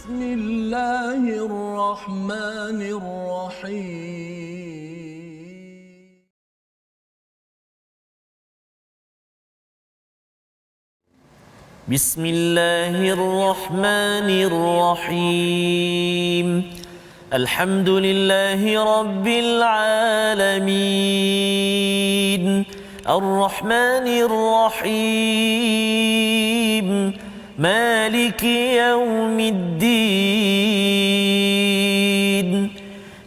بسم الله الرحمن الرحيم بسم الله الرحمن الرحيم الحمد لله رب العالمين الرحمن الرحيم مالك يوم الدين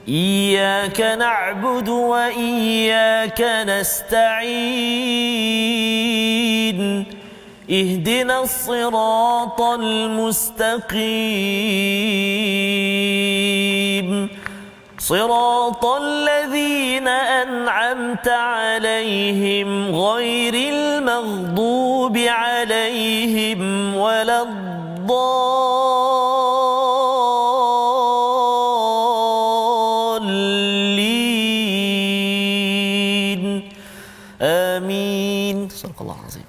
إياك نعبد وإياك نستعين اهدنا الصراط المستقيم صراط الذين أنعمت عليهم غير المغضوب عليهم ولا الضالين آمين صدق الله العظيم.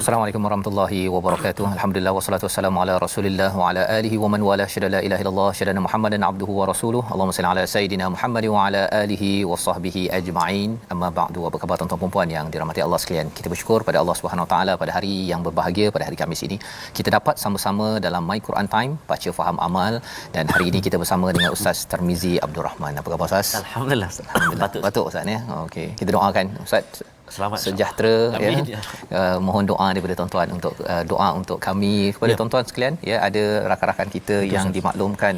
Assalamualaikum warahmatullahi wabarakatuh. Alhamdulillah wassalatu wassalamu ala Rasulillah wa ala alihi wa man wala syada la ilaha illallah syada Muhammadan abduhu wa rasuluh. Allahumma salli ala sayidina Muhammad wa ala alihi wa sahbihi ajma'in. Amma ba'du. Apa khabar tuan-tuan dan puan yang dirahmati Allah sekalian? Kita bersyukur pada Allah Subhanahu wa taala pada hari yang berbahagia, pada hari Khamis ini kita dapat sama-sama dalam My Quran Time, baca faham amal, dan hari ini kita bersama dengan Ustaz Tarmizi Abdul Rahman. Apa khabar Ustaz? Alhamdulillah. Batuk Ustaz ya. Okey. Kita doakan Ustaz selamat sejahtera ya. Mohon doa daripada tuan-tuan untuk doa untuk kami kepada tuan-tuan sekalian ya. Ada rakan-rakan kita yang dimaklumkan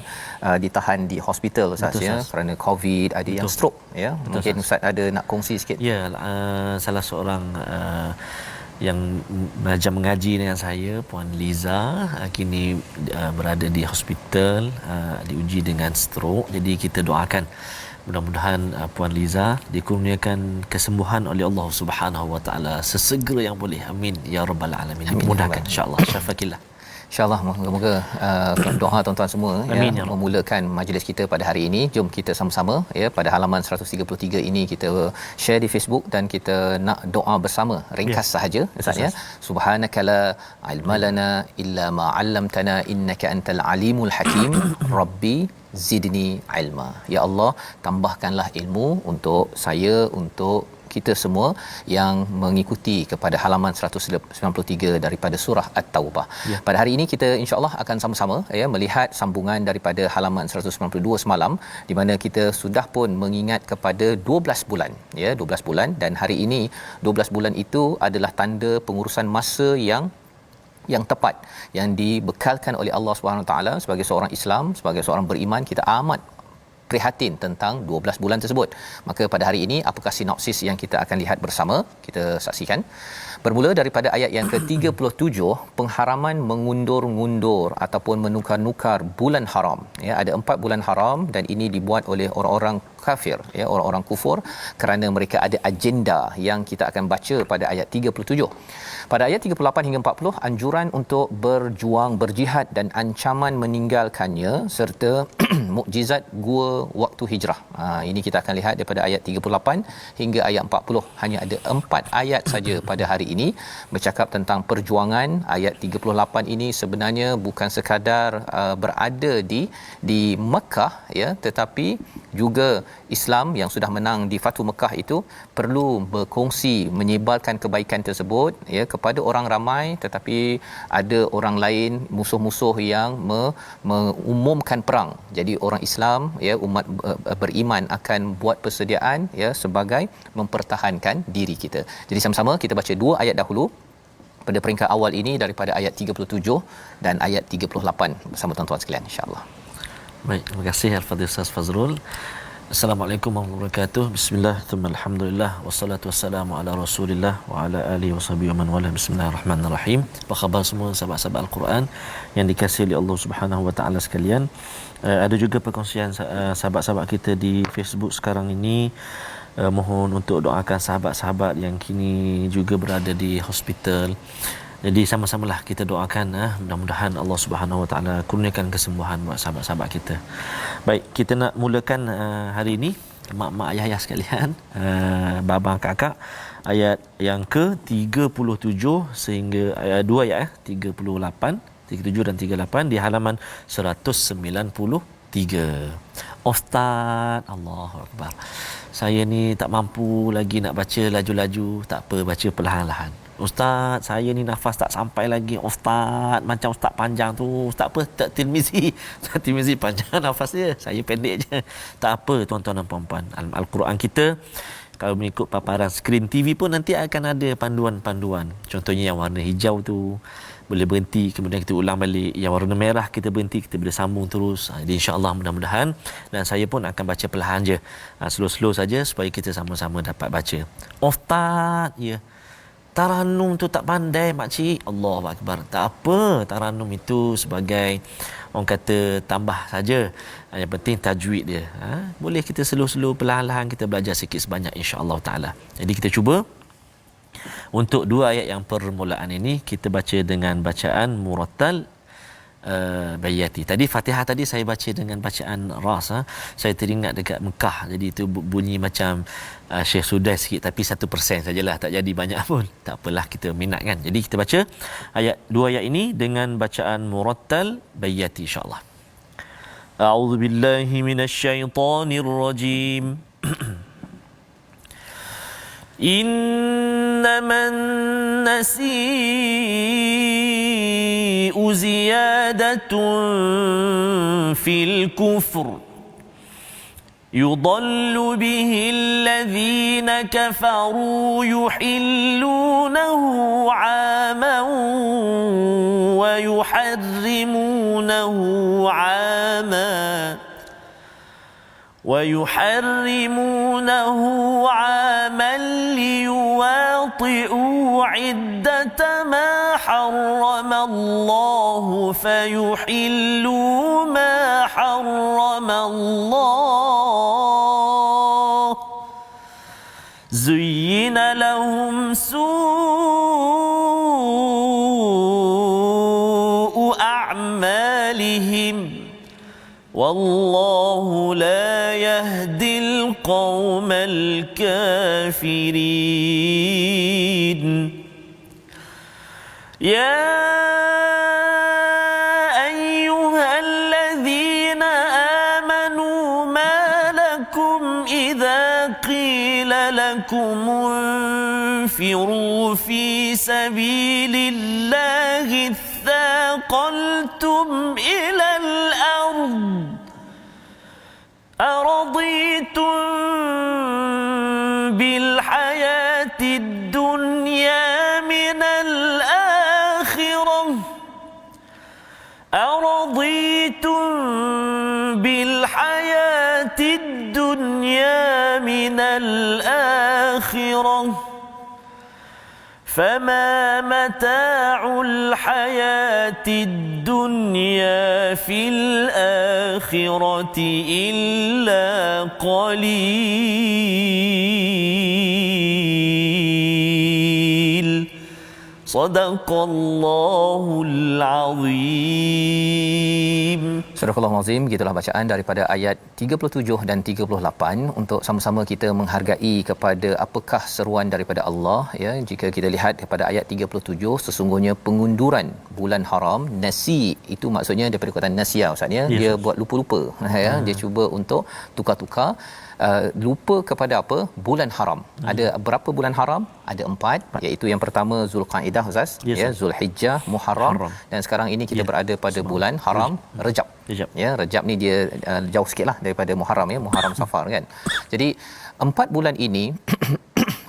ditahan di hospital Ustaz ya kerana COVID, ada yang stroke ya. Mungkin Ustaz ada nak kongsi sikit. Ya, salah seorang yang belajar mengaji dengan saya, Puan Liza, kini berada di hospital, diuji dengan stroke. Jadi kita doakan mudah-mudahan Puan Liza dikurniakan kesembuhan oleh Allah Subhanahu wa taala sesegera yang boleh. Amin ya rabbal alamin. Mudahkan insya-Allah. Syafakillah. InsyaAllah moga-moga doa tuan-tuan semua Amin, ya, memulakan majlis kita pada hari ini. Jom kita sama-sama ya, pada halaman 133 ini kita share di Facebook dan kita nak doa bersama ringkas sahaja Ustaz ya. Subhanakala ilmalana illa ma 'allamtana innaka antal alimul hakim. Rabbi zidni ilma. Ya Allah, tambahkanlah ilmu untuk saya, untuk kita semua yang mengikuti kepada halaman 193 daripada surah At-Taubah. Pada hari ini kita insya-Allah akan sama-sama ya melihat sambungan daripada halaman 192 semalam, di mana kita sudah pun mengingat kepada 12 bulan ya, 12 bulan, dan hari ini 12 bulan itu adalah tanda pengurusan masa yang tepat, yang dibekalkan oleh Allah Subhanahu Wa Taala. Sebagai seorang Islam, sebagai seorang beriman, kita amat prihatin tentang 12 bulan tersebut. Maka pada hari ini apakah sinopsis yang kita akan lihat bersama? Kita saksikan. Bermula daripada ayat yang ke-37, pengharaman mengundur-ngundur ataupun menukar-nukar bulan haram. Ya, ada 4 bulan haram dan ini dibuat oleh orang-orang kafir ya, orang-orang kufur, kerana mereka ada agenda yang kita akan baca pada ayat 37. Pada ayat 38 hingga 40, anjuran untuk berjuang, berjihad dan ancaman meninggalkannya serta mukjizat gua waktu hijrah. Ini kita akan lihat daripada ayat 38 hingga ayat 40. Hanya ada 4 ayat saja pada hari ini bercakap tentang perjuangan. Ayat 38 ini sebenarnya bukan sekadar berada di Mekah ya, tetapi juga Islam yang sudah menang di Fathu Mekah itu perlu berkongsi, menyebarkan kebaikan tersebut ya kepada orang ramai, tetapi ada orang lain, musuh-musuh yang mengumumkan perang. Jadi orang Islam ya, umat beriman akan buat persediaan ya sebagai mempertahankan diri kita. Jadi sama-sama kita baca 2 ayat dahulu pada peringkat awal ini daripada ayat 37 dan ayat 38 bersama tuan-tuan sekalian insya-Allah. Baik, terima kasih Al-Fadhil Ustaz Fazrul. Assalamualaikum warahmatullahi wabarakatuh. Bismillah, thumma alhamdulillah, wassalatu wassalamu ala Rasulillah wa ala alihi washabihi wa man wala. Bismillahirrahmanirrahim. Apa khabar semua sahabat-sahabat Al-Quran yang dikasihi oleh Allah Subhanahu wa taala sekalian? Ada juga perkongsian sahabat-sahabat kita di Facebook sekarang ini. Mohon untuk doakan sahabat-sahabat yang kini juga berada di hospital. Jadi sama-samalah kita doakan mudah-mudahan Allah Subhanahu Wa Taala kurniakan kesembuhan buat sahabat-sahabat kita. Baik, kita nak mulakan hari ini mak-mak ayah-ayah sekalian, babang kakak, ayat yang ke-37 sehingga ayat 2 ayat 38 37 dan 38 di halaman 193. Ustaz, Allahu Akbar. Saya ni tak mampu lagi nak baca laju-laju. Tak apa, baca perlahan-lahan. Ustaz, saya ni nafas tak sampai lagi. Ustaz, macam ustaz panjang tu. Ustaz apa? Tak Tirmizi. Ustaz Tirmizi panjang nafas dia. Saya pendek je. Tak apa, tuan-tuan dan puan-puan. Al-Quran kita, kalau mengikut paparan skrin TV pun nanti akan ada panduan-panduan. Contohnya yang warna hijau tu boleh berhenti, kemudian kita ulang balik. Yang warna merah kita berhenti, kita boleh sambung terus. Jadi insya-Allah mudah-mudahan, dan saya pun akan baca perlahan je. Slow-slow saja supaya kita sama-sama dapat baca. Ustaz, ya. Taranum tu tak pandai makcik. Allahu Akbar. Tak apa, taranum itu sebagai orang kata tambah saja. Yang penting tajwid dia. Boleh kita slow-slow perlahan-lahan kita belajar sikit sebanyak insya-Allah taala. Jadi kita cuba untuk dua ayat yang permulaan ini kita baca dengan bacaan murattal Bayati. Tadi Fatihah tadi saya baca dengan bacaan ras. Saya teringat dekat Mekah. Jadi itu bunyi macam Syekh Sudais sikit, tapi 1% sajalah, tak jadi banyak pun. Tak apalah, kita minat kan. Jadi kita baca dua ayat ini dengan bacaan murattal Bayati insya-Allah. A'udzubillahi minasyaitonirrajim. Innaman nasi'u ziyadatun fil kufr yudallu bihi alladhina kafaru yuhillunahu 'aman wa yuharrimunahu 'aman ويحرمونه عاما ليواطئوا عدة ما حرم الله فيحلوا ما حرم الله زين لهم سوء أعمالهم والله لا يهدي القوم الكافرين يا أيها الذين آمنوا ما لكم إذا قيل لكم انفروا في سبيل الله اثاقلتم إلى الأرض أرضيتم بالحياة الدنيا من الآخرة أرضيتم بالحياة الدنيا من الآخرة فما متاع الحياة الدنيا في الآخرة إلا قليل صدق الله العظيم. Surah Al-Azim, begitulah bacaan daripada ayat 37 dan 38 untuk sama-sama kita menghargai kepada apakah seruan daripada Allah, ya. Jika kita lihat kepada ayat 37, sesungguhnya pengunduran bulan haram, nasi itu maksudnya daripada kata nasia Ustaz ya, dia buat lupa-lupa ya, dia cuba untuk tukar-tukar. Lupa kepada apa? Bulan haram. Ada berapa bulan haram? Ada 4, iaitu yang pertama Zulqaidah Ustaz, ya, Zulhijjah, Muharram, dan sekarang ini kita berada pada bulan haram Rejab. Ya, Rejab ni dia jauh sikitlah daripada Muharram ya, Muharram Safar kan. Jadi 4 bulan ini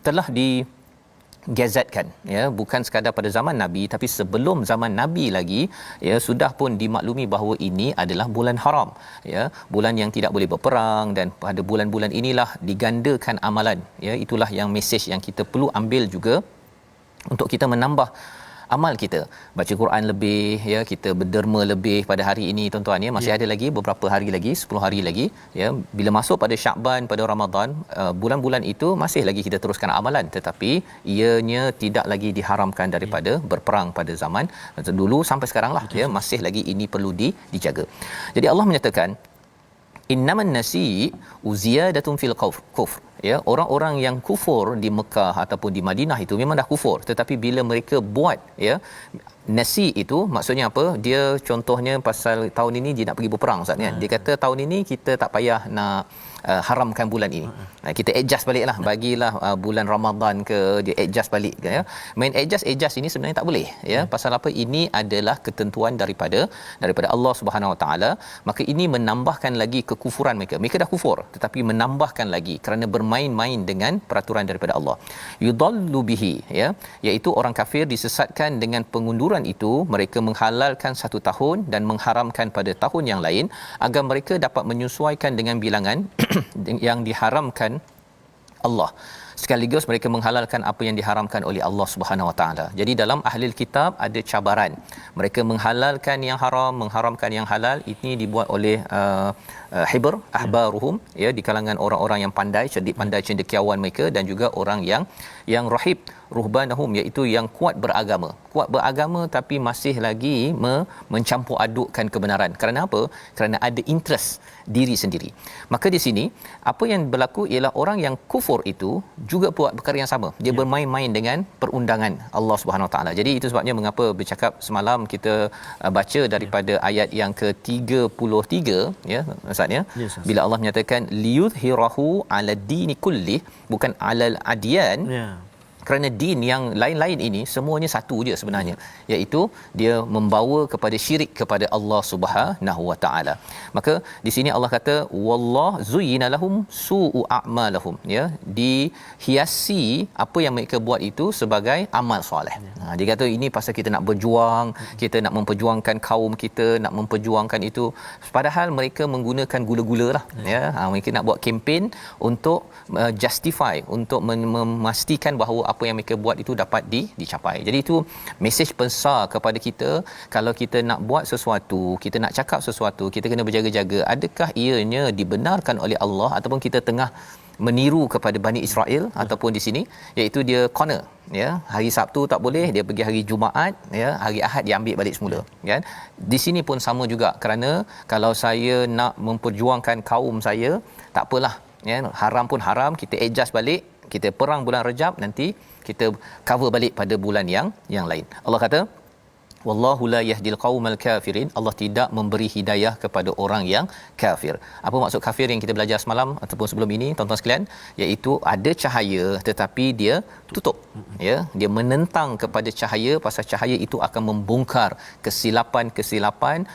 telah digazetkan ya, bukan sekadar pada zaman Nabi, tapi sebelum zaman Nabi lagi ya, sudah pun dimaklumi bahawa ini adalah bulan haram ya, bulan yang tidak boleh berperang, dan pada bulan-bulan inilah digandakan amalan ya. Itulah yang mesej yang kita perlu ambil juga untuk kita menambah amal kita, baca Quran lebih ya, kita berderma lebih pada hari ini tuan-tuan ya. Masih ada lagi beberapa hari lagi, 10 hari lagi ya. Bila masuk pada Syaban, pada Ramadan, bulan-bulan itu masih lagi kita teruskan amalan, tetapi ianya tidak lagi diharamkan daripada berperang pada zaman dulu sampai sekarang lah ya, masih lagi ini perlu dijaga. Jadi Allah menyatakan innaman nasi uziyadatun fil kufr ya, orang-orang yang kufur di Mekah ataupun di Madinah itu memang dah kufur, tetapi bila mereka buat ya nasi itu, maksudnya apa, dia contohnya pasal tahun ini dia nak pergi berperang Ustaz kan, dia kata tahun ini kita tak payah nak haramkan bulan ini. Kita adjust baliklah, bagilah bulan Ramadan ke, dia adjust balik ke, ya. Main adjust ini sebenarnya tak boleh ya. Pasal apa? Ini adalah ketentuan daripada Allah Subhanahu Wa Taala. Maka ini menambahkan lagi kekufuran mereka. Mereka dah kufur tetapi menambahkan lagi kerana bermain-main dengan peraturan daripada Allah. Yudallu bihi, ya, iaitu orang kafir disesatkan dengan pengunduran itu. Mereka menghalalkan satu tahun dan mengharamkan pada tahun yang lain agar mereka dapat menyesuaikan dengan bilangan yang diharamkan Allah, sekaligus mereka menghalalkan apa yang diharamkan oleh Allah Subhanahu Wa Taala. Jadi dalam ahli kitab ada cabaran, mereka menghalalkan yang haram, mengharamkan yang halal. Ini dibuat oleh hibr ahbaruhum, ya, di kalangan orang-orang yang pandai, cerdik pandai cendekiawan mereka, dan juga orang yang rahib ruhbanahum, iaitu yang kuat beragama tapi masih lagi mencampur adukkan kebenaran. Kerana apa? Kerana ada interest diri sendiri. Maka di sini apa yang berlaku ialah orang yang kufur itu juga buat perkara yang sama. Dia bermain-main dengan perundangan Allah Subhanahu Wa Taala. Jadi itu sebabnya mengapa bercakap semalam kita baca daripada ayat yang ke-33, ya Ustaz, ya. Bila Allah menyatakan liyudhhirahu 'ala dini kulli, bukan 'alal adyan. Kerana din yang lain-lain ini semuanya satu je sebenarnya, iaitu dia membawa kepada syirik kepada Allah Subhanahu Wa Taala. Maka di sini Allah kata wallah zuyyina lahum su'u a'malahum, ya, dihiasi apa yang mereka buat itu sebagai amal soleh. Dia kata ini pasal kita nak berjuang, kita nak memperjuangkan kaum kita, nak memperjuangkan itu, padahal mereka menggunakan gula-gula lah, ya. Mereka nak buat kempen untuk justify, untuk memastikan bahawa apa yang mereka buat itu dapat dicapai. Jadi itu mesej besar kepada kita. Kalau kita nak buat sesuatu, kita nak cakap sesuatu, kita kena berjaga-jaga. Adakah ianya dibenarkan oleh Allah ataupun kita tengah meniru kepada Bani Israel ataupun di sini, iaitu dia corner, ya. Hari Sabtu tak boleh, dia pergi hari Jumaat, ya, hari Ahad dia ambil balik semula, kan. Di sini pun sama juga, kerana kalau saya nak memperjuangkan kaum saya, tak apalah, ya, haram pun haram, kita adjust balik, kita perang bulan Rejab, nanti kita cover balik pada bulan yang lain. Allah kata wallahu la yahdil qaumal kafirin, Allah tidak memberi hidayah kepada orang yang kafir. Apa maksud kafir yang kita belajar semalam ataupun sebelum ini tuan-tuan sekalian, iaitu ada cahaya tetapi dia tutup, ya, dia menentang kepada cahaya, pasal cahaya itu akan membongkar kesilapan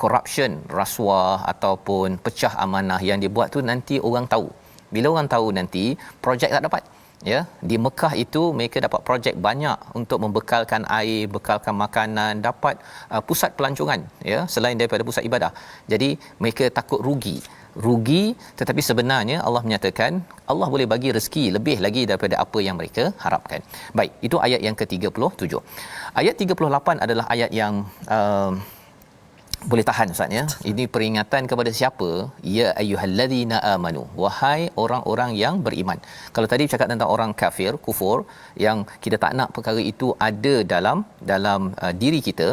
corruption, rasuah ataupun pecah amanah yang dia buat tu. Nanti orang tahu, bila orang tahu nanti projek tak dapat, ya. Di Mekah itu mereka dapat projek banyak untuk membekalkan air, bekalkan makanan, dapat pusat pelancongan, ya, selain daripada pusat ibadah. Jadi mereka takut rugi, tetapi sebenarnya Allah menyatakan Allah boleh bagi rezeki lebih lagi daripada apa yang mereka harapkan. Baik, itu ayat yang ke-37. Ayat 38 adalah ayat yang boleh tahan Ustaz, ya. Ini peringatan kepada siapa? Ya ayyuhallazina amanu, wahai orang-orang yang beriman. Kalau tadi bercakap tentang orang kafir, kufur, yang kita tak nak perkara itu ada dalam diri kita.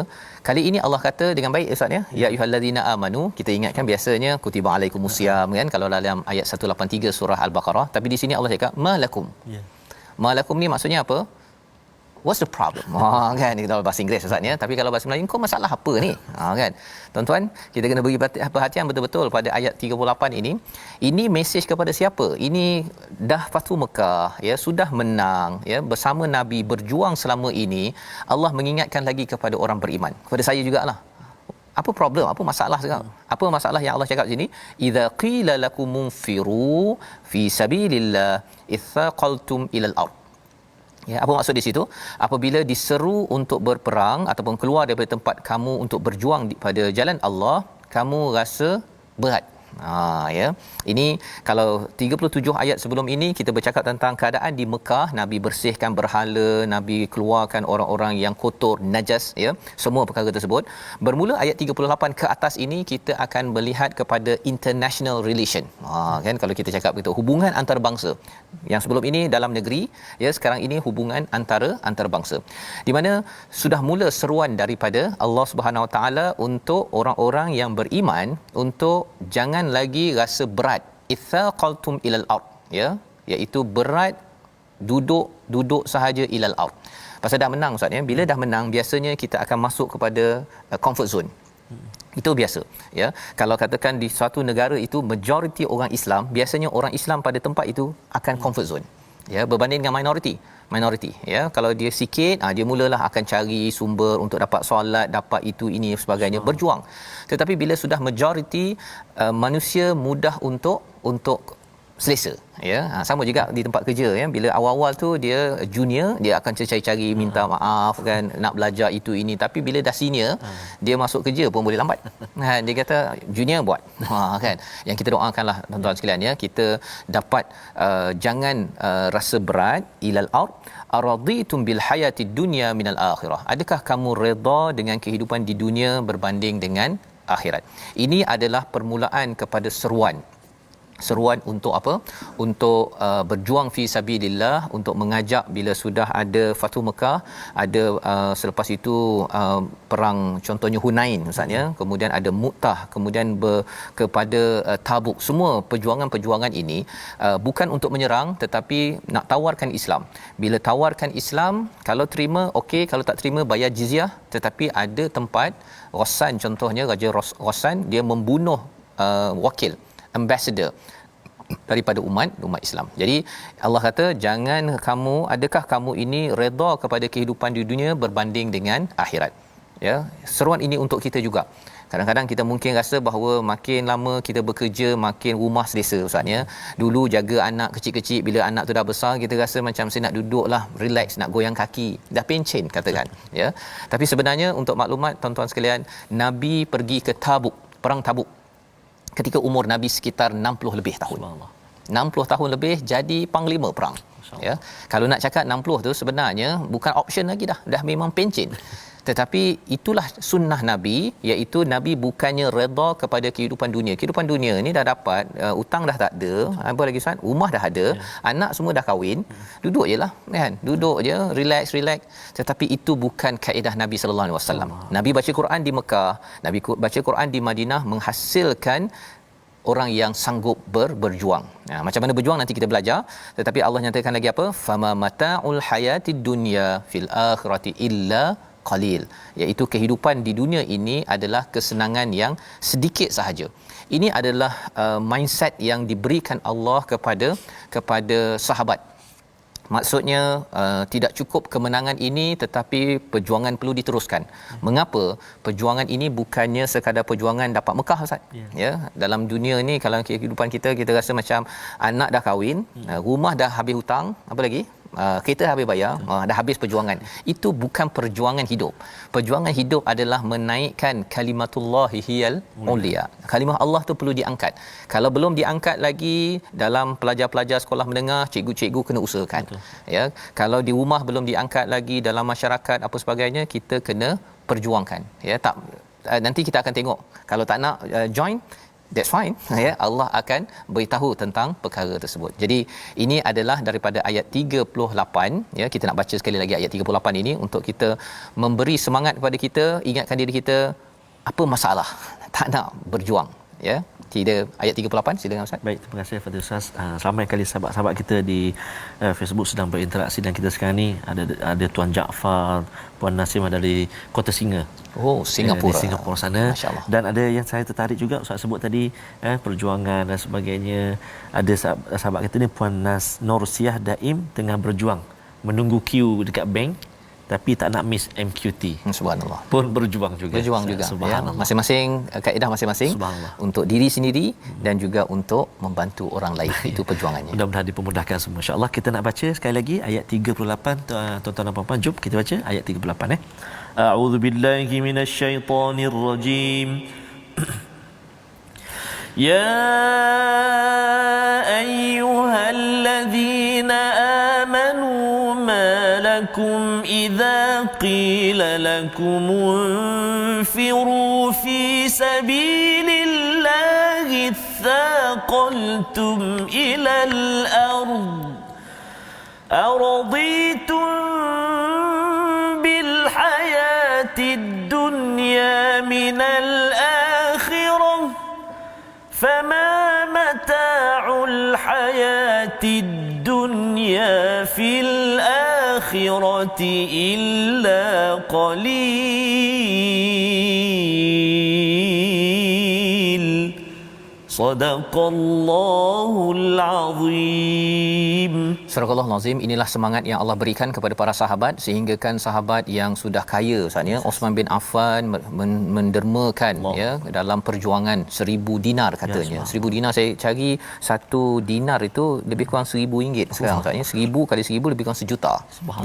Kali ini Allah kata dengan baik Ustaz, ya. Ya ayyuhallazina amanu, kita ingatkan biasanya kutiba alaikumusiyam, kan, kalau dalam ayat 183 surah Al-Baqarah, tapi di sini Allah cakap malakum. Malakum ni maksudnya apa? What's the problem? Kan, kita bahasa Inggeris Ustaz, ya. Tapi kalau bahasa Melayu, kau masalah apa ni? Kan. Tuan-tuan, kita kena beri perhatian betul-betul pada ayat 38 ini. Ini mesej kepada siapa? Ini dah Fathu Mekah, ya, sudah menang, ya, bersama Nabi berjuang selama ini. Allah mengingatkan lagi kepada orang beriman. Kepada saya jugalah. Apa problem? Apa masalah sekarang? Apa masalah yang Allah cakap sini? Idza qila lakum munfiru fi sabilillah ithaqaltum ilal ardh. Ya, apa maksud di situ? Apabila diseru untuk berperang ataupun keluar daripada tempat kamu untuk berjuang pada jalan Allah, kamu rasa berat. Ya. Ini kalau 37 ayat sebelum ini kita bercakap tentang keadaan di Mekah, Nabi bersihkan berhala, Nabi keluarkan orang-orang yang kotor, najas, ya, semua perkara tersebut. Bermula ayat 38 ke atas ini kita akan melihat kepada international relation. Kan, kalau kita cakap begitu, hubungan antarabangsa. Yang sebelum ini dalam negeri, ya, sekarang ini hubungan antarabangsa. Di mana sudah mula seruan daripada Allah Subhanahu Wa Taala untuk orang-orang yang beriman untuk jangan lagi rasa berat, ithaqaltum ilal ard, ya, iaitu berat duduk sahaja ilal ard. Pasal dah menang Ustaz ya. Bila dah menang biasanya kita akan masuk kepada comfort zone. Itu biasa ya. Kalau katakan di suatu negara itu majoriti orang Islam, biasanya orang Islam pada tempat itu akan comfort zone ya, berbanding dengan minoriti ya. Kalau dia sikit dia mulalah akan cari sumber untuk dapat solat, dapat itu ini sebagainya, berjuang. Tetapi bila sudah majoriti, manusia mudah untuk selesa ya. Sama juga di tempat kerja ya, bila awal-awal tu dia junior, dia akan cari-cari minta maaf kan, nak belajar itu ini, tapi bila dah senior dia masuk kerja pun boleh lambat. Dia kata junior buat kan. Yang kita doakanlah tuan-tuan sekalian ya, kita dapat jangan rasa berat ilal ard. Araditum bil hayatid dunya minal akhirah. Adakah kamu redha dengan kehidupan di dunia berbanding dengan akhirat? Ini adalah permulaan kepada seruan untuk apa? Untuk berjuang fi sabilillah, untuk mengajak. Bila sudah ada Fathu Mekah, ada selepas itu perang contohnya Hunain Ustaz ya, kemudian ada Mu'tah, kemudian kepada Tabuk. Semua perjuangan-perjuangan ini bukan untuk menyerang, tetapi nak tawarkan Islam. Bila tawarkan Islam, kalau terima okey, kalau tak terima bayar jizyah. Tetapi ada tempat Ghassan contohnya, Raja Ghassan, dia membunuh wakil ambassador daripada umat Islam. Jadi Allah kata adakah kamu ini redha kepada kehidupan di dunia berbanding dengan akhirat ya. Seruan ini untuk kita juga. Kadang-kadang kita mungkin rasa bahawa makin lama kita bekerja makin rumah selesa Ustaz ya. Dulu jaga anak kecil-kecil, bila anak tu dah besar kita rasa macam saya nak duduklah relax, nak goyang kaki, dah pencen katakan ya. Tapi sebenarnya untuk maklumat tuan-tuan sekalian, Nabi pergi ke Tabuk, perang Tabuk ketika umur Nabi sekitar 60 lebih tahun. 60 tahun lebih jadi panglima perang. Ya. Kalau nak cakap 60 tu sebenarnya bukan option lagi dah memang pencen. Tetapi itulah sunnah Nabi, iaitu Nabi bukannya redha kepada kehidupan dunia. Kehidupan dunia ni dah dapat, hutang dah tak ada, apa lagi Ustaz? Rumah dah ada, anak semua dah kahwin, duduk jelah kan. Duduk je, relax. Tetapi itu bukan kaedah Nabi sallallahu alaihi wasallam. Nabi baca Quran di Mekah, Nabi baca Quran di Madinah, menghasilkan orang yang sanggup berjuang. Macam mana berjuang nanti kita belajar, tetapi Allah nyatakan lagi apa? Fama mata'ul hayatid dunya fil akhirati illa qalil, iaitu kehidupan di dunia ini adalah kesenangan yang sedikit sahaja. Ini adalah mindset yang diberikan Allah kepada sahabat. Maksudnya tidak cukup kemenangan ini, tetapi perjuangan perlu diteruskan. Mengapa? Perjuangan ini bukannya sekadar perjuangan dapat Mekah Ustaz. Ya, dalam dunia ni kalau kehidupan kita rasa macam anak dah kahwin, rumah dah habis hutang, apa lagi? Kereta habis bayar, dah habis perjuangan. Itu bukan perjuangan hidup. Perjuangan hidup adalah menaikkan kalimatullahi hiyal ulia. Kalimah Allah tu perlu diangkat. Kalau belum diangkat lagi dalam pelajar-pelajar sekolah menengah, cikgu-cikgu kena usahakan. Ya, kalau di rumah belum diangkat lagi, dalam masyarakat apa sebagainya, kita kena perjuangkan. Ya, tak nanti kita akan tengok. Kalau tak nak join, that's fine ya, Allah akan beritahu tentang perkara tersebut. Jadi ini adalah daripada ayat 38 ya. Kita nak baca sekali lagi ayat 38 ini untuk kita memberi semangat kepada kita, ingatkan diri kita apa masalah tak nak berjuang ya. Kita ayat 38, silakan Ustaz. Baik, terima kasih Fadil Ustaz. Ramai kali sahabat-sahabat kita di Facebook sedang berinteraksi, dan kita sekarang ni ada Tuan Jaafar, Puan Nasim dari Kota Singa. Oh, Singapura. Di Singapura sana. Dan ada yang saya tertarik juga Ustaz sebut tadi, perjuangan dan sebagainya. Ada sahabat kita ni Puan Norsiah Daim tengah berjuang menunggu queue dekat bank, tapi tak nak miss MQT. Subhanallah. Pun berjuang juga ya. Masing-masing kaedah masing-masing untuk diri sendiri dan juga untuk membantu orang lain. Itu perjuangannya. Mudah-mudahan dipermudahkan semua insya-Allah. Kita nak baca sekali lagi ayat 38 tuan-tuan dan puan-puan. Jom kita baca ayat 38 A'udzubillahi minasyaitonirrajim. Ya ayyuhalladzina amanu ma lakum idza qila lakum unfiru fi sabilillahi thaqaltum ilal ard araditum bil hayatid dunya minal akhirah فما متاع الحياة في الآخرة إلا قليل صدق الله العظيم. Surah Al-Azim, inilah semangat yang Allah berikan kepada para sahabat sehinggakan sahabat yang sudah kaya saatnya Osman bin Affan mendermakan ya dalam perjuangan 1000 dinar katanya. 1000 dinar saya cari, satu dinar itu lebih kurang RM1000 sekarang saatnya. 1000 kali 1000 lebih kurang sejuta.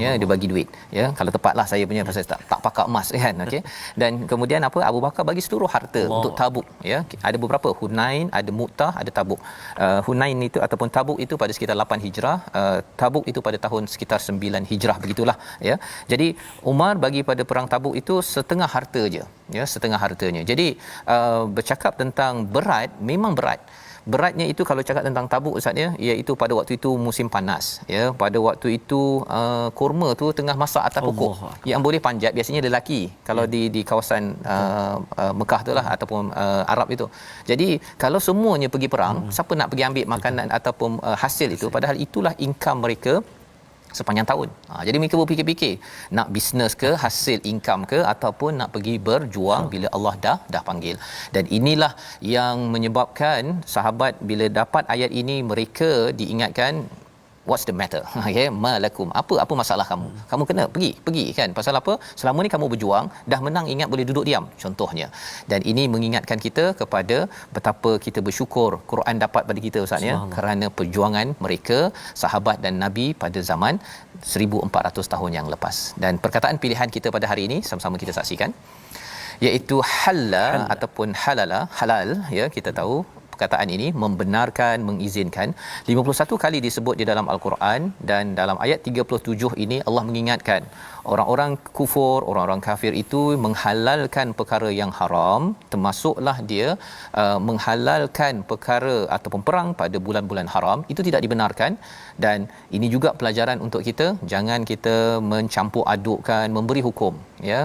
Ya, dia bagi duit ya. Kalau tepatlah saya punya pasal tak pakar emas kan, okey. Dan kemudian apa, Abu Bakar bagi seluruh harta untuk Tabuk ya. Ada beberapa, Hunain, ada Mu'tah, ada Tabuk. Hunain itu ataupun Tabuk itu pada sekitar 8 Hijrah, Tabuk itu pada tahun sekitar 9 Hijrah begitulah ya. Jadi Umar bagi pada perang Tabuk itu setengah harta je ya, setengah hartanya. Jadi bercakap tentang berat, memang berat. Beratnya itu kalau cakap tentang Tabuk Ustaz ya, iaitu pada waktu itu musim panas ya. Pada waktu itu kurma tu tengah masak atas pokok yang boleh panjat, biasanya lelaki kalau di kawasan Mekah tu lah ataupun Arab itu. Jadi kalau semuanya pergi perang, siapa nak pergi ambil makanan ataupun hasil itu, padahal itulah income mereka sepanjang tahun. Jadi mereka berfikir-fikir nak bisnes ke, hasil income ke, ataupun nak pergi berjuang bila Allah dah panggil. Dan inilah yang menyebabkan sahabat bila dapat ayat ini mereka diingatkan, what's the matter? Okey, malakum, apa masalah kamu? Kamu kena pergi kan. Pasal apa? Selama ni kamu berjuang, dah menang, ingat boleh duduk diam contohnya. Dan ini mengingatkan kita kepada betapa kita bersyukur Quran dapat pada kita Ustaz ya, kerana perjuangan mereka sahabat dan Nabi pada zaman 1400 tahun yang lepas. Dan perkataan pilihan kita pada hari ini sama-sama kita saksikan, iaitu halla ataupun halal ya. Kita tahu perkataan ini membenarkan, mengizinkan 51 kali disebut di dalam Al-Quran, dan dalam ayat 37 ini Allah mengingatkan orang-orang kufur, orang-orang kafir itu menghalalkan perkara yang haram, termasuklah dia menghalalkan perkara ataupun perang pada bulan-bulan haram, itu tidak dibenarkan. Dan ini juga pelajaran untuk kita, jangan kita mencampur adukkan, memberi hukum ya.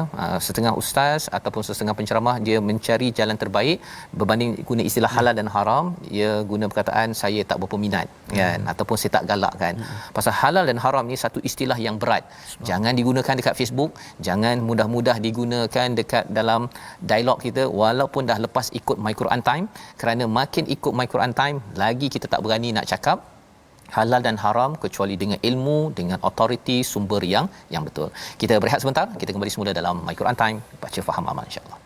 Setengah ustaz ataupun setengah penceramah dia mencari jalan terbaik, berbanding guna istilah halal dan haram, dia guna perkataan saya tak berapa minat kan, ataupun saya tak galak kan. Pasal halal dan haram ni satu istilah yang berat. Jangan digunakan dekat Facebook, jangan mudah-mudah digunakan dekat dalam dialog kita walaupun dah lepas ikut My Quran Time, kerana makin ikut My Quran Time lagi kita tak berani nak cakap halal dan haram kecuali dengan ilmu, dengan authority, sumber yang betul. Kita berehat sebentar, kita kembali semula dalam My Quran Time, baca faham amal insya-Allah.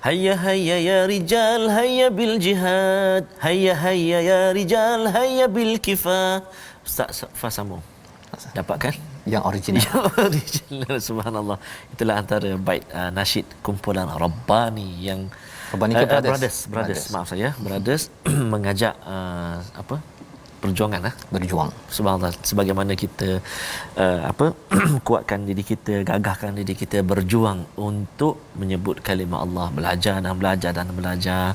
Hayya hayya ya rijal, hayya bil jihad, hayya hayya ya rijal, hayya bil kifah. Ustaz Fah sambung. Dapat kan? Yang original. Yang original, subhanallah. Itulah antara bait nasyid kumpulan Rabbani yang Rabbani ke brothers, maaf saya, brothers mengajak perjuangan berjuang. Subhanallah, sebagaimana kita kuatkan diri kita, gagahkan diri kita berjuang untuk menyebut kalimah Allah, belajar dan belajar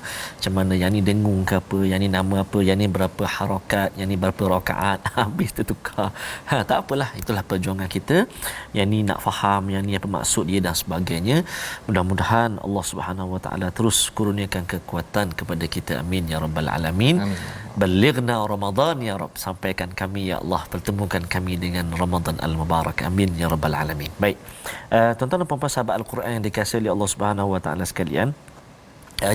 macam mana yang ni dengung ke apa, yang ni nama apa, yang ni berapa harakat, yang ni berapa rakaat, habis tertukar. Tak apalah, itulah perjuangan kita. Yang ni nak faham, yang ni apa maksud dia dan sebagainya. Mudah-mudahan Allah Subhanahu Wa Taala terus kurniakan kekuatan kepada kita, amin ya rabbal alamin. Balighna Ramadan ya Rabb, sampaikan kami ya Allah, pertemukan kami dengan Ramadan al-Mubarak, amin ya rabbal alamin. Baik, tuan-tuan dan puan-puan sahabat Al-Quran yang dikasihi oleh Allah Subhanahu Wa Taala sekalian,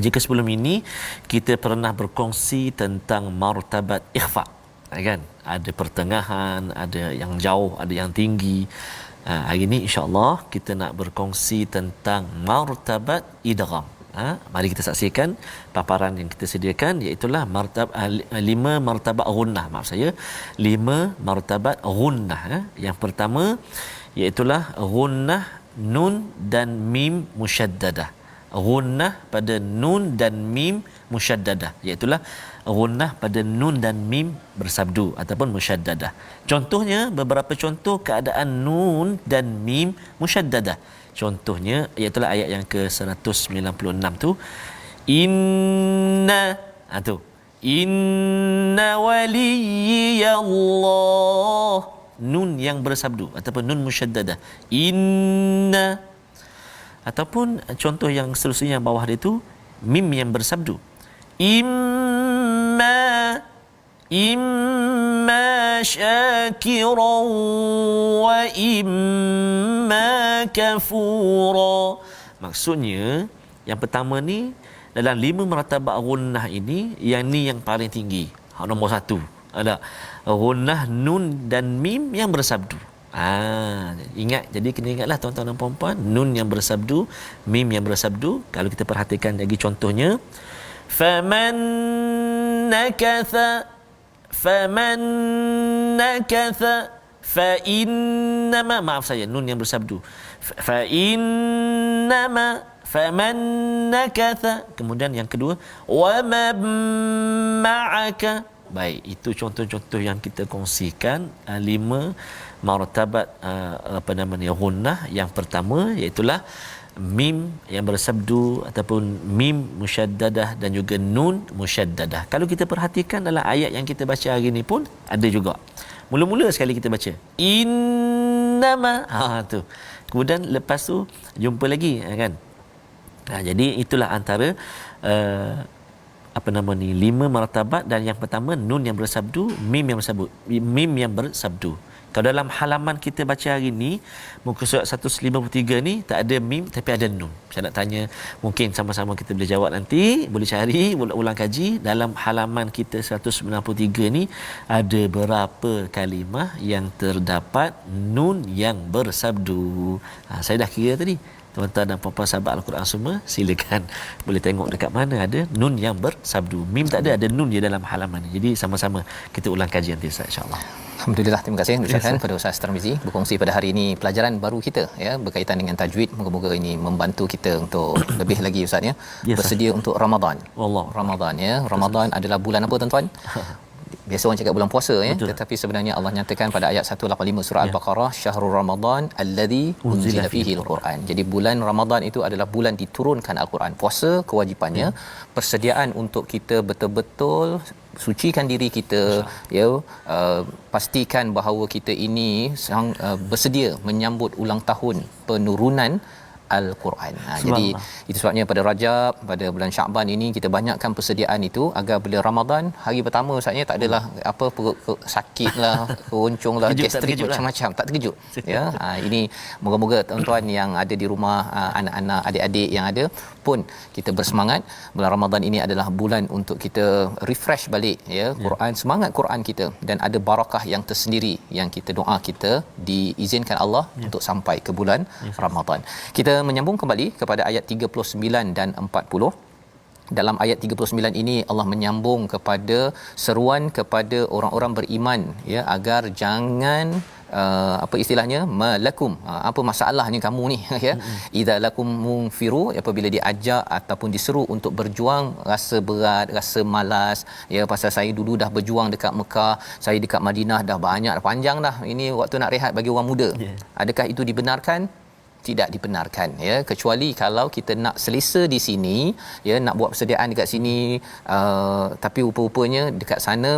jika sebelum ini kita pernah berkongsi tentang martabat ikhfa, kan? Ada pertengahan, ada yang jauh, ada yang tinggi. Hari ini insya-Allah kita nak berkongsi tentang martabat idgham. Mari kita saksikan paparan yang kita sediakan, iaitu lima martabat ghunnah. Maaf saya, 5 martabat ghunnah. Yang pertama iaitu ghunnah nun dan mim musyaddadah. Ghunnah pada nun dan mim musyaddadah, iaitu ghunnah pada nun dan mim bersabdu ataupun musyaddadah. Contohnya, beberapa contoh keadaan nun dan mim musyaddadah. Contohnya iaitu ayat yang ke-196 tu, inna tu, inna waliyallah, nun yang bersabdu ataupun nun musyaddadah, inna. Ataupun contoh yang seterusnya yang bawah dia tu, mim yang bersabdu, imma syakiran wa imma kafura. Maksudnya yang pertama ni, dalam 5 martabat ghunnah ini, yang ni yang paling tinggi, nombor 1 ada ghunnah nun dan mim yang bersabdu. Ingat, jadi kena ingatlah tuan-tuan dan puan-puan, nun yang bersabdu, mim yang bersabdu. Kalau kita perhatikan lagi contohnya, faman nakatha fa innama, maaf saya, nun yang bersabdu, fa innama faman nakatha. Kemudian yang kedua, wa man ma'aka. Baik, itu contoh-contoh yang kita kongsikan 5 martabat ghunnah. Yang pertama iaitu mim yang bersabdu ataupun mim musyaddadah dan juga nun musyaddadah. Kalau kita perhatikan dalam ayat yang kita baca hari ini pun ada juga. Mula-mula sekali kita baca innama, tu. Kemudian lepas tu jumpa lagi, kan. Jadi itulah antara 5 martabat. Dan yang pertama nun yang bersabdu, mim yang bersabdu. Kalau dalam halaman kita baca hari ni, muka surat 153 ni tak ada mim tapi ada nun. Saya nak tanya, mungkin sama-sama kita boleh jawab nanti, boleh cari, boleh ulang kaji. Dalam halaman kita 193 ni ada berapa kalimah yang terdapat nun yang bersabdu? Saya dah kira tadi. Tuan-tuan dan puan-puan sahabat Al-Quran semua, silakan boleh tengok dekat mana ada nun yang bersabdu. Mim tak ada nun je dalam halaman ni. Jadi sama-sama kita ulang kaji nanti, insya-Allah. Alhamdulillah, terima kasih ucapkan pada Ustaz Tarmizi berkongsi pada hari ini pelajaran baru kita, berkaitan dengan tajwid. Moga-moga ini membantu kita untuk lebih lagi, Ustaz, bersedia untuk Ramadan. Ramadan, Ramadan adalah bulan apa, tuan-tuan? Biasa orang cakap bulan puasa, tetapi sebenarnya Allah nyatakan pada ayat 185 surah Al-Baqarah, syahrul Ramadan alladzi unzila fihi al-Quran. Jadi bulan Ramadan itu adalah bulan diturunkan Al-Quran. Puasa kewajipannya, persediaan untuk kita betul-betul sucikan diri kita, pastikan bahawa kita ini bersedia menyambut ulang tahun penurunan Al-Quran. Jadi itu sebabnya pada Rajab, pada bulan Syaban ini kita banyakkan persediaan itu agar bila Ramadan hari pertama Ustaznya tak adalah apa perut sakitlah, keronconglah, gastrik macam-macam, tak terkejut. Ini moga-moga tuan-tuan yang ada di rumah, anak-anak, adik-adik yang ada pun kita bersemangat. Bulan Ramadan ini adalah bulan untuk kita refresh balik Quran, semangat Quran kita, dan ada barakah yang tersendiri yang kita doa kita diizinkan Allah untuk sampai ke bulan Ramadan. Kita menyambung kembali kepada ayat 39 dan 40. Dalam ayat 39 ini Allah menyambung kepada seruan kepada orang-orang beriman, agar jangan apa istilahnya, malakum, apa masalahnya kamu ni, idza lakum munfiru, apabila diajak ataupun diseru untuk berjuang, rasa berat, rasa malas, pasal saya dulu dah berjuang dekat Mekah, saya dekat Madinah dah banyak, dah panjang dah, ini waktu nak rehat bagi orang muda. Adakah itu dibenarkan? Tidak dibenarkan, kecuali kalau kita nak selesa di sini, nak buat persediaan dekat sini, tapi rupa-rupanya dekat sana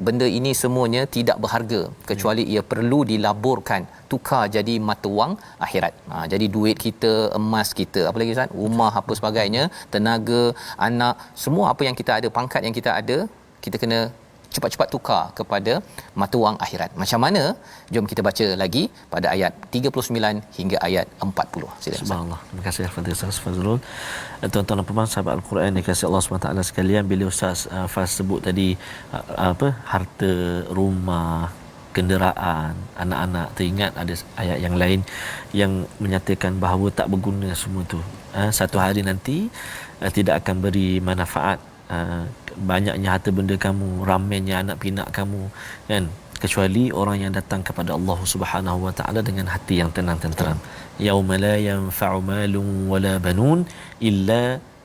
benda ini semuanya tidak berharga, kecuali ia perlu dilaburkan, tukar jadi mata wang akhirat. Jadi duit kita, emas kita, apa lagi Ustaz, rumah, apa sebagainya, tenaga, anak, semua apa yang kita ada, pangkat yang kita ada, kita kena cepat-cepat tukar kepada mata wang akhirat. Macam mana? Jom kita baca lagi pada ayat 39 hingga ayat 40. Silakan. Subhanallah. Terima kasih kepada Ustaz Fazrul. Tuan-tuan dan puan-puan sahabat Al-Quran dikasihi Allah SWT sekalian, bila Ustaz Faz sebut tadi harta, rumah, kenderaan, anak-anak. Teringat ada ayat yang lain yang menyatakan bahawa tak berguna semua tu. Satu hari nanti tidak akan beri manfaat banyaknya harta benda kamu, ramainya anak pinak kamu, kan, kecuali orang yang datang kepada Allah Subhanahu wa taala dengan hati yang tenang tenteram. Yauma la yanfa'u malun wala banun illa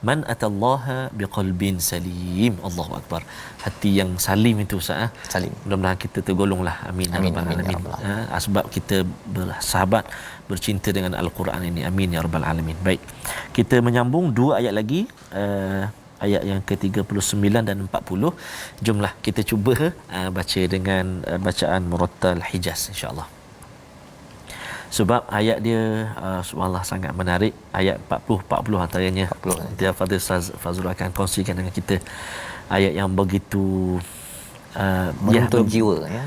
man atallaha biqalbin salim. Allahu akbar. Hati yang salim itu Ustaz. Salim. Mudah-mudahan kita tergolonglah. Amin. Amin, Ya Rabbal amin, ya alamin. Rabbal alamin. Sebab kita bersahabat, bercinta dengan Al-Quran ini. Amin ya rabbal alamin. Baik. Kita menyambung 2 ayat lagi, ayat yang ke-39 dan 40. Jomlah kita cuba baca dengan bacaan murattal Hijaz insya-Allah. Sebab ayat dia subhanallah sangat menarik. Ayat 40 antaranya 40. Dia Fadil Ustaz Fazrul akan kongsikan dengan kita ayat yang begitu menuntun jiwa ya.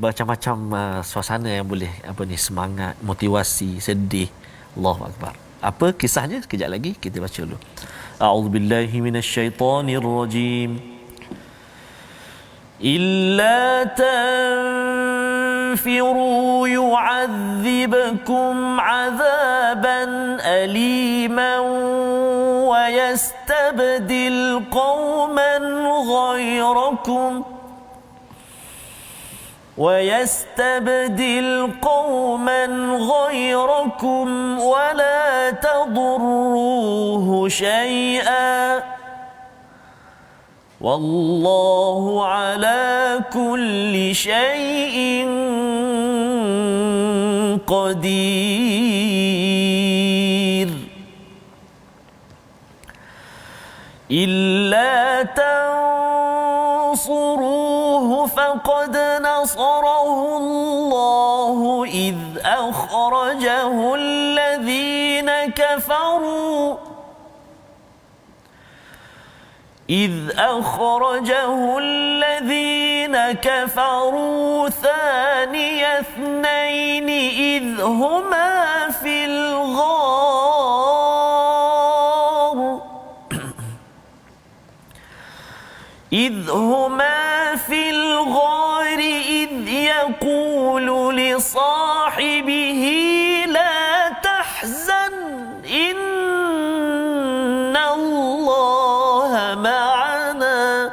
Macam-macam suasana yang boleh semangat, motivasi, sedih. Allahu akbar. Apa kisahnya? Sekejap lagi kita baca dulu. A'udzubillahi minasyaitonirrajim. Illa tanfiru yu'adzibkum 'adzaban aliman wa yastabdil qauman ghayrakum ويستبدل قوما غيركم ولا تضروه شيئا والله على كل شيء قدير إلا تنصروه فقد نصره الله إذ أخرجه الذين كفروا ثاني اثنين إذ هما في الغار إذ يقول لصاحبه لا تحزن إن الله معنا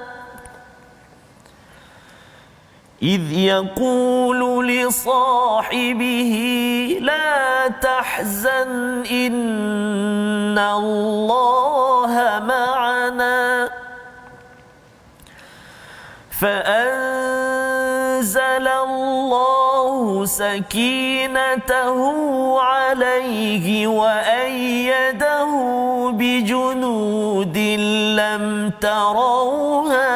إذ يقول لصاحبه لا تحزن إن الله معنا فأنزل الله سكينته عليه وأيده بجنود لم تروها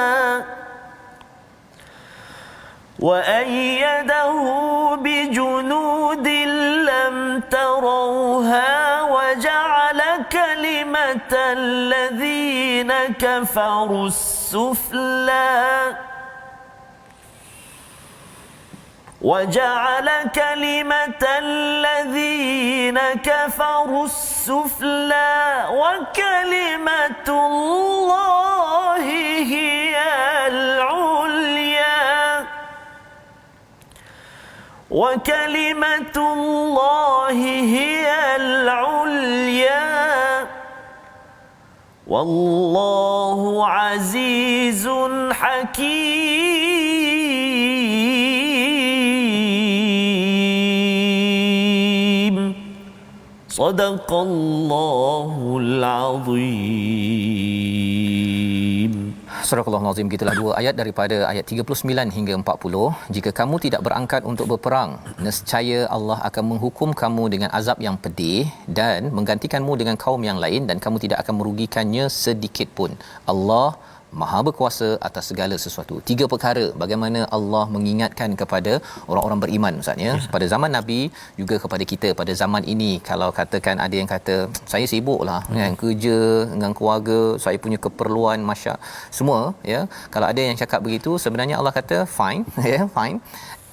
وجعل كلمة الذين كفروا السفلى وكلمة الله هي العليا والله عزيز حكيم صدق الله العظيم. Surah Al-Azim, gitulah 2 ayat daripada ayat 39 hingga 40. Jika kamu tidak berangkat untuk berperang, nescaya Allah akan menghukum kamu dengan azab yang pedih dan menggantikanmu dengan kaum yang lain dan kamu tidak akan merugikannya sedikit pun. Allah Maha berkuasa atas segala sesuatu. 3 perkara bagaimana Allah mengingatkan kepada orang-orang beriman Ustaz ya. Pada zaman Nabi juga kepada kita pada zaman ini. Kalau katakan ada yang kata saya sibuklah kan, kerja dengan keluarga, saya punya keperluan semua ya. Kalau ada yang cakap begitu, sebenarnya Allah kata fine ya, fine.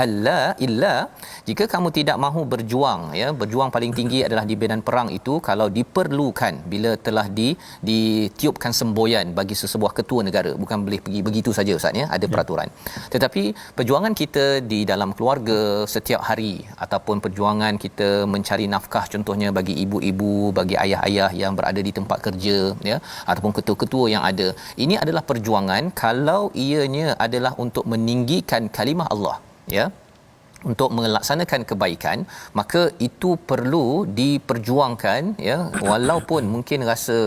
alla illa, jika kamu tidak mahu berjuang, ya, berjuang paling tinggi adalah di medan perang itu kalau diperlukan, bila telah ditiupkan semboyan bagi sesebuah ketua negara, bukan boleh pergi begitu saja Ustaz, ya, ada peraturan. Tetapi perjuangan kita di dalam keluarga setiap hari, ataupun perjuangan kita mencari nafkah, contohnya bagi ibu-ibu, bagi ayah-ayah yang berada di tempat kerja, ya, ataupun ketua-ketua yang ada, ini adalah perjuangan kalau ianya adalah untuk meninggikan kalimah Allah, ya, untuk melaksanakan kebaikan, maka itu perlu diperjuangkan, ya, walaupun mungkin rasa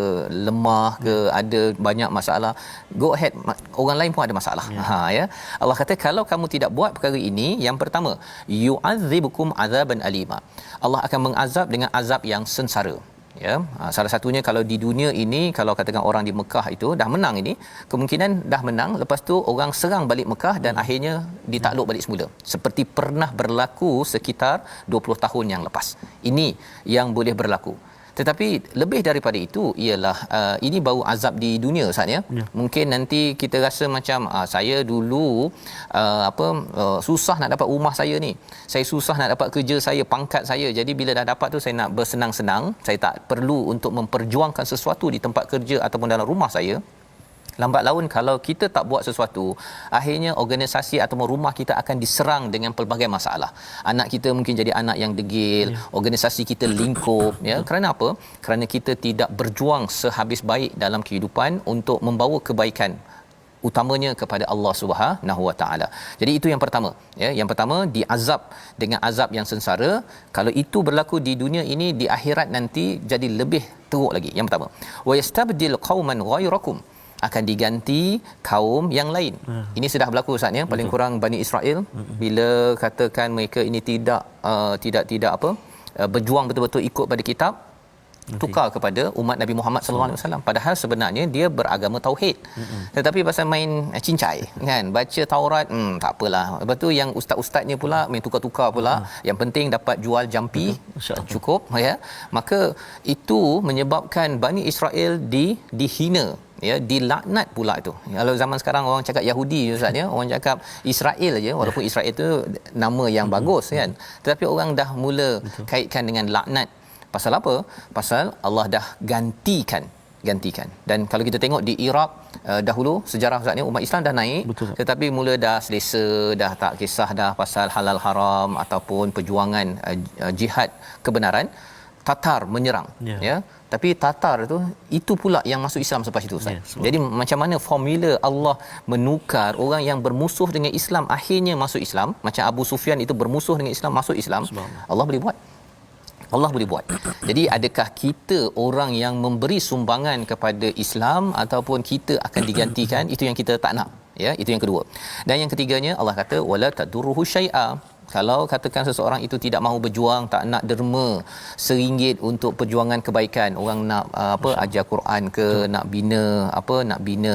lemah ke, ada banyak masalah, go ahead, orang lain pun ada masalah. Ya, Allah kata kalau kamu tidak buat perkara ini, yang pertama, yu'adzibukum azaban alima, Allah akan mengazab dengan azab yang sengsara. Ya, salah satunya kalau di dunia ini, kalau katakan orang di Mekah itu dah menang, ini kemungkinan dah menang, lepas tu orang serang balik Mekah dan akhirnya ditakluk balik semula, seperti pernah berlaku sekitar 20 tahun yang lepas. Ini yang boleh berlaku. Tetapi lebih daripada itu ialah ini baru azab di dunia Ustaz, ya. Mungkin nanti kita rasa macam saya dulu susah nak dapat rumah saya ni, saya susah nak dapat kerja saya, pangkat saya, jadi bila dah dapat tu saya nak bersenang-senang, saya tak perlu untuk memperjuangkan sesuatu di tempat kerja ataupun dalam rumah saya. Lambat laun kalau kita tak buat sesuatu, akhirnya organisasi atau rumah kita akan diserang dengan pelbagai masalah. Anak kita mungkin jadi anak yang degil, organisasi kita lingkup, ya. Kerana apa? Kerana kita tidak berjuang sehabis baik dalam kehidupan untuk membawa kebaikan, utamanya kepada Allah Subhanahu Wa Taala. Jadi itu yang pertama, ya. Yang pertama, diazab dengan azab yang sengsara. Kalau itu berlaku di dunia ini, di akhirat nanti jadi lebih teruk lagi. Yang pertama, wa yastabdil qauman ghairakum, akan diganti kaum yang lain. Ini sudah berlaku Ustaz, ya. Paling kurang Bani Israel, bila katakan mereka ini tidak berjuang betul-betul ikut pada kitab, tukar kepada umat Nabi Muhammad sallallahu alaihi wasallam, padahal sebenarnya dia beragama tauhid. Tetapi pasal main cincai, kan, baca Taurat, tak apalah. Lepas tu yang ustaz-ustaznya pula main tukar-tukar pula, yang penting dapat jual jampi, cukup, ya. Maka itu menyebabkan Bani Israel dihina, ya, dilaknat pula itu. Kalau zaman sekarang orang cakap Yahudi Ustaz, ya, orang cakap Israel aja, walaupun Israel itu nama yang bagus, kan, tetapi orang dah mula kaitkan dengan laknat. Pasal apa? Pasal Allah dah gantikan. Dan kalau kita tengok di Iraq dahulu sejarah Ustaz, ni umat Islam dah naik, tetapi mula dah selesa, dah tak kisah dah pasal halal haram ataupun perjuangan jihad kebenaran. Tatar menyerang, ya. Tapi Tatar itu pula yang masuk Islam selepas itu Ustaz. Jadi macam mana formula Allah menukar orang yang bermusuh dengan Islam akhirnya masuk Islam, macam Abu Sufyan itu bermusuh dengan Islam masuk Islam. Allah boleh buat. Jadi adakah kita orang yang memberi sumbangan kepada Islam ataupun kita akan digantikan? Itu yang kita tak nak, ya. Itu yang kedua. Dan yang ketiganya, Allah kata wala tadurruhu syai'a. Kalau katakan seseorang itu tidak mahu berjuang, tak nak derma RM1 untuk perjuangan kebaikan, orang nak ajar Quran ke, nak bina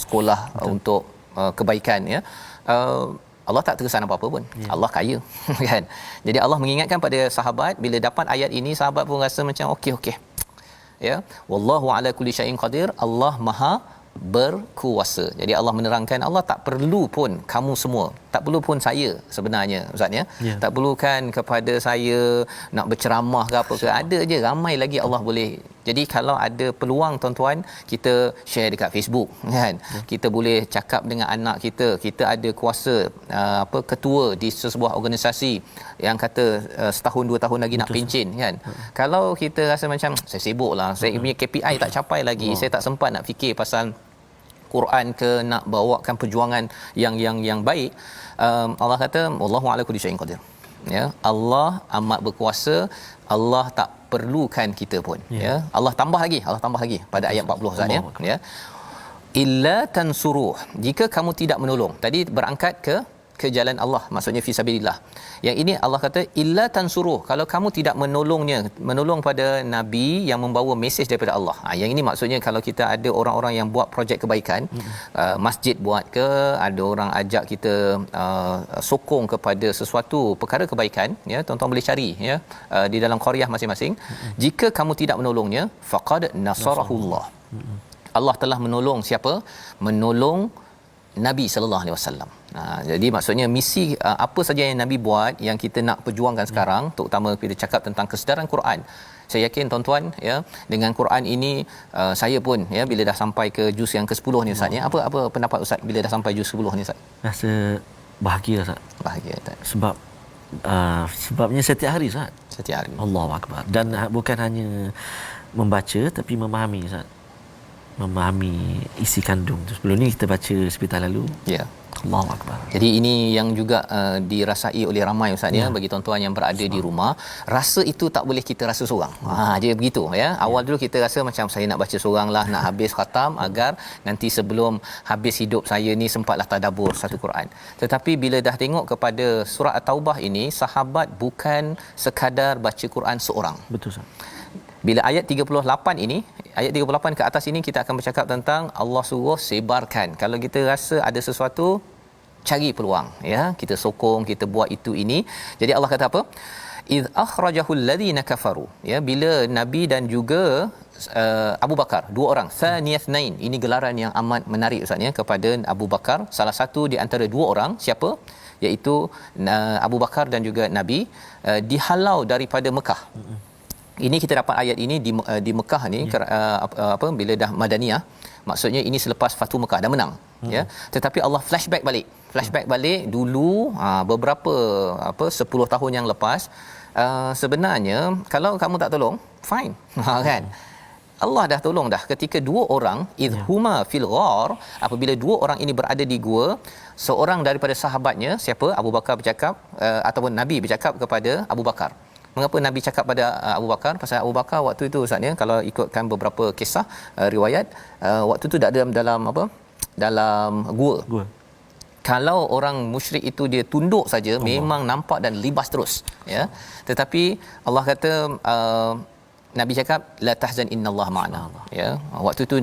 sekolah untuk kebaikan, ya, Allah tak terkesan apa-apa pun. Allah kaya, kan. Jadi Allah mengingatkan pada sahabat, bila dapat ayat ini sahabat pun rasa macam okey, ya. Wallahu ala kulli syai'in qadir, Allah Maha berkuasa. Jadi Allah menerangkan, Allah tak perlu pun kamu semua, tak perlu pun saya sebenarnya Ustaz, ya. Tak perlukan kepada saya nak berceramah ke apa ke, ada je ramai lagi Allah boleh. Jadi kalau ada peluang tuan-tuan, kita share dekat Facebook, kan. Kita boleh cakap dengan anak kita, kita ada kuasa ketua di sebuah organisasi yang kata setahun 2 tahun lagi nak pencen, kan. Kalau kita rasa macam saya sibuklah, saya punya KPI tak capai lagi, saya tak sempat nak fikir pasal Quran ke, nak bawakan perjuangan yang baik, Allah kata wallahu ala kulli syai'in qadir, ya. Allah amat berkuasa, Allah tak perlukan kita pun, ya. Allah tambah lagi pada ayat 40 Ustaz, ya. Illa tansuruh, jika kamu tidak menolong. Tadi berangkat ke jalan Allah, maksudnya fi sabilillah. Yang ini Allah kata illa tansuruh, kalau kamu tidak menolong pada nabi yang membawa mesej daripada Allah. Yang ini maksudnya kalau kita ada orang-orang yang buat projek kebaikan, masjid buat ke, ada orang ajak kita sokong kepada sesuatu perkara kebaikan, ya, tuan-tuan boleh cari, ya, di dalam qaryah masing-masing. Jika kamu tidak menolongnya, faqad nasarahullah, Allah telah menolong siapa? Menolong Nabi sallallahu alaihi wasallam. Jadi maksudnya misi apa saja yang Nabi buat yang kita nak perjuangkan sekarang, terutama kita cakap tentang kesedaran Quran. Saya yakin tuan-tuan ya, dengan Quran ini saya pun ya bila dah sampai ke juz yang ke-10 ni Ustaz ya. Apa pendapat Ustaz bila dah sampai juz 10 ni Ustaz? Rasa bahagia Ustaz. Bahagia tak? Sebabnya setiap hari Ustaz. Setiap hari. Allahu akbar. Dan bukan hanya membaca tapi memahami Ustaz. Memahami isi kandung tu. Sebelum ni kita baca sebentar lalu. Ya. Allahu akbar. Jadi ini yang juga dirasai oleh ramai Ustaz ya, bagi tuan-tuan yang berada di rumah, rasa itu tak boleh kita rasa seorang. Dia begitu ya. Awal dulu kita rasa macam saya nak baca seoranglah, nak habis khatam agar nanti sebelum habis hidup saya ni sempatlah tadabbur satu Quran. Tetapi bila dah tengok kepada surah At-Taubah ini, sahabat bukan sekadar baca Quran seorang. Betul Ustaz. Bila ayat 38 ini, ayat 38 ke atas ini kita akan bercakap tentang Allah suruh sebarkan. Kalau kita rasa ada sesuatu, cari peluang ya, kita sokong, kita buat itu ini. Jadi Allah kata apa? Idh akhrajahul ladina kafaru, ya, bila Nabi dan juga Abu Bakar, dua orang, thaniyatnain. Ini gelaran yang amat menarik Ustaz ya kepada Abu Bakar, salah satu di antara dua orang. Siapa? Iaitu Abu Bakar dan juga Nabi dihalau daripada Mekah. Ini kita dapat ayat ini di Mekah ni bila dah Madaniyah, maksudnya ini selepas Fathu Mekah dah menang ya, tetapi Allah flashback balik dulu beberapa 10 tahun yang lepas. Sebenarnya kalau kamu tak tolong fine kan, Allah dah tolong dah ketika dua orang idhuma fil ghar, apabila dua orang ini berada di gua, seorang daripada sahabatnya, siapa? Abu Bakar bercakap ataupun Nabi bercakap kepada Abu Bakar. Mengapa Nabi cakap pada Abu Bakar? Pasal Abu Bakar waktu itu Ustaz ya, kalau ikutkan beberapa kisah riwayat, waktu itu tak ada dalam gua. Kalau orang musyrik itu dia tunduk saja, memang nampak dan libas terus ya. Tetapi Allah kata Nabi cakap la tahzan innallaha ma'ana ya. Waktu itu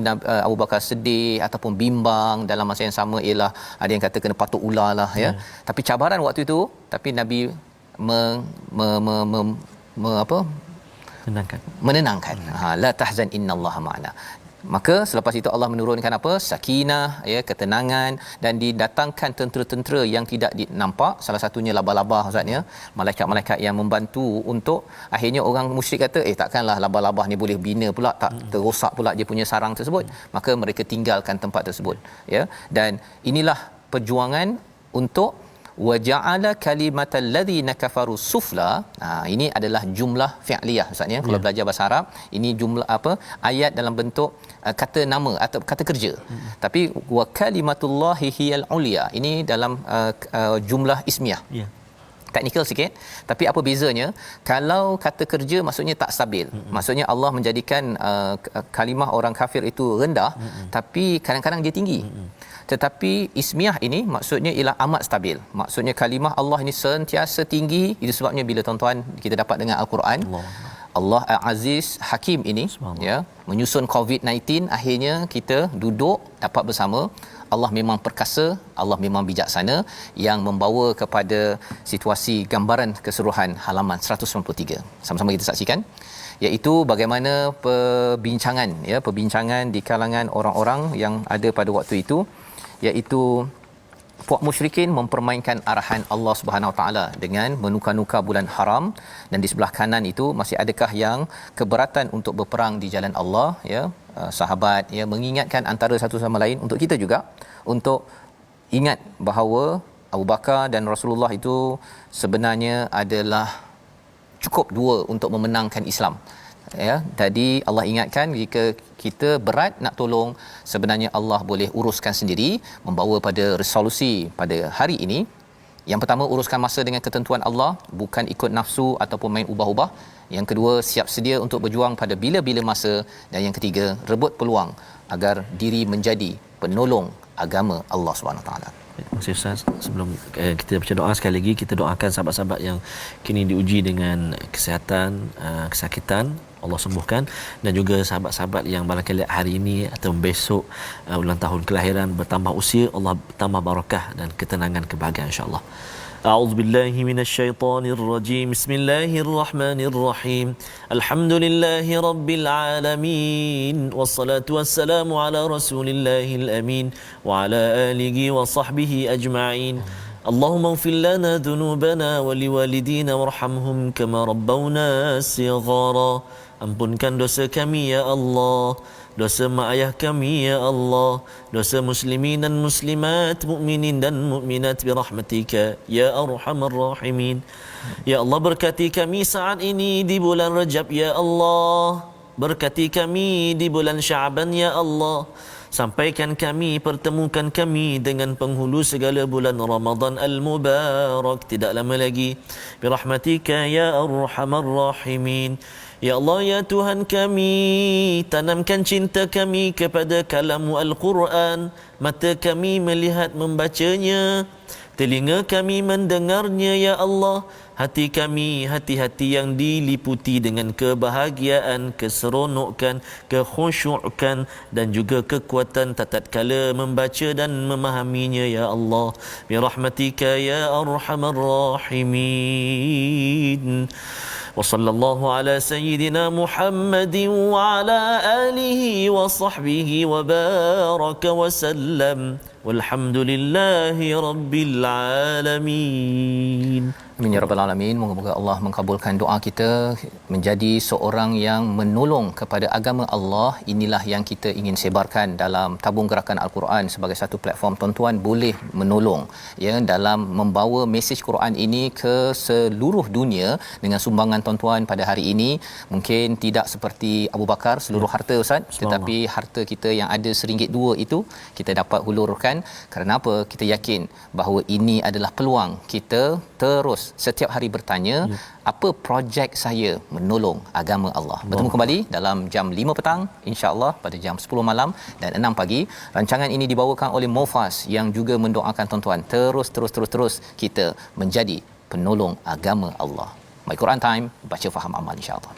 Abu Bakar sedih ataupun bimbang, dalam masa yang sama ialah ada yang kata kena patuk ular lah ya. Tapi cabaran waktu itu, tapi Nabi menenangkan. La tahzan innallaha ma'ana. Maka selepas itu Allah menurunkan apa? Sakinah ya, ketenangan, dan didatangkan tentera-tentera yang tidak nampak, salah satunya laba-laba Ustaz ya, malaikat-malaikat yang membantu untuk, akhirnya orang musyrik kata takkanlah laba-laba ni boleh bina pula, tak terosak pula dia punya sarang tersebut. Maka mereka tinggalkan tempat tersebut ya. Dan inilah perjuangan untuk waja'ala kalimatal ladzina kafaru sufla. Ini adalah jumlah fi'liyah Ustaz ya. Kalau belajar bahasa Arab, ini jumlah ayat dalam bentuk kata nama atau kata kerja. Tapi wa kalimatullahi hiyal ulia, ini dalam jumlah ismiyah. Teknikal sikit, tapi apa bezanya? Kalau kata kerja maksudnya tak stabil. Maksudnya Allah menjadikan kalimah orang kafir itu rendah, tapi kadang-kadang dia tinggi. Tetapi ismiyah ini maksudnya ialah amat stabil. Maksudnya kalimah Allah ini sentiasa tinggi. Itu sebabnya bila tuan-tuan kita dapat dengar Al-Quran, Allah Aziz Hakim ini ya, menyusun COVID-19, akhirnya kita duduk dapat bersama. Allah memang perkasa, Allah memang bijaksana, yang membawa kepada situasi gambaran keseluruhan halaman 193. Sama-sama kita saksikan, iaitu bagaimana perbincangan di kalangan orang-orang yang ada pada waktu itu, iaitu puak musyrikin mempermainkan arahan Allah Subhanahu Wa Taala dengan menukar-nukar bulan haram, dan di sebelah kanan itu masih adakah yang keberatan untuk berperang di jalan Allah ya. Sahabat ya mengingatkan antara satu sama lain, untuk kita juga untuk ingat bahawa Abu Bakar dan Rasulullah itu sebenarnya adalah cukup dua untuk memenangkan Islam ya. Tadi Allah ingatkan jika kita berat nak tolong, sebenarnya Allah boleh uruskan sendiri, membawa pada resolusi pada hari ini. Yang pertama, uruskan masa dengan ketentuan Allah, bukan ikut nafsu ataupun main ubah-ubah. Yang kedua, siap sedia untuk berjuang pada bila-bila masa. Dan yang ketiga, rebut peluang agar diri menjadi penolong agama Allah Subhanahu Taala. Terima kasih Ustaz. Sebelum kita baca doa, sekali lagi kita doakan sahabat-sahabat yang kini diuji dengan kesihatan, kesakitan, Allah sembuhkan, dan juga sahabat-sahabat yang barangkali hari ini atau besok ulang tahun kelahiran bertambah usia, Allah tambah barakah dan ketenangan, kebahagiaan insya-Allah. أعوذ بالله من الشيطان الرجيم. بسم الله الرحمن الرحيم. الحمد لله رب العالمين والصلاة والسلام على رسول الله الأمين وعلى آله وصحبه أجمعين. اللهم اغفر لنا ذنوبنا ولوالدينا وارحمهم كما ربونا صغارا. Ampunkan dosa kami ya Allah, dosa mak ayah kami ya Allah, dosa muslimin dan muslimat, mukminin dan mukminat birahmatika ya arhamar rahimin. Ya Allah, berkati kami saat ini di bulan Rajab ya Allah, berkati kami di bulan Syaban ya Allah. Sampaikan kami, pertemukan kami dengan penghulu segala bulan Ramadan al-Mubarak tidak lama lagi. Birahmatika ya arhamar rahimin. Ya Allah, ya Tuhan kami, tanamkan cinta kami kepada kalam Al-Quran. Mata kami melihat membacanya, telinga kami mendengarnya ya Allah. Hati kami, hati-hati yang diliputi dengan kebahagiaan, keseronokan, kekhusyukan dan juga kekuatan tatkala membaca dan memahaminya ya Allah. Birahmatika ya arhamar rahimin. وصلى الله على سيدنا محمد وعلى آله وصحبه وبارك وسلم والحمد لله رب العالمين. Amin ya rabbal alamin. Moga-moga Allah mengabulkan doa kita menjadi seorang yang menolong kepada agama Allah. Inilah yang kita ingin sebarkan dalam tabung gerakan Al-Quran sebagai satu platform. Tuan-tuan boleh menolong ya dalam membawa mesej Quran ini ke seluruh dunia dengan sumbangan tuan-tuan pada hari ini. Mungkin tidak seperti Abu Bakar seluruh harta Ustaz, tetapi harta kita yang ada RM1 2 itu kita dapat hulurkan. Kerana apa? Kita yakin bahawa ini adalah peluang kita terus setiap hari bertanya, apa projek saya menolong agama Allah. Bertemu kembali dalam jam 5 petang insya-Allah, pada jam 10 malam dan 6 pagi. Rancangan ini dibawakan oleh Mofas yang juga mendoakan tuan-tuan terus kita menjadi penolong agama Allah. My Quran Time, baca faham amal insya-Allah.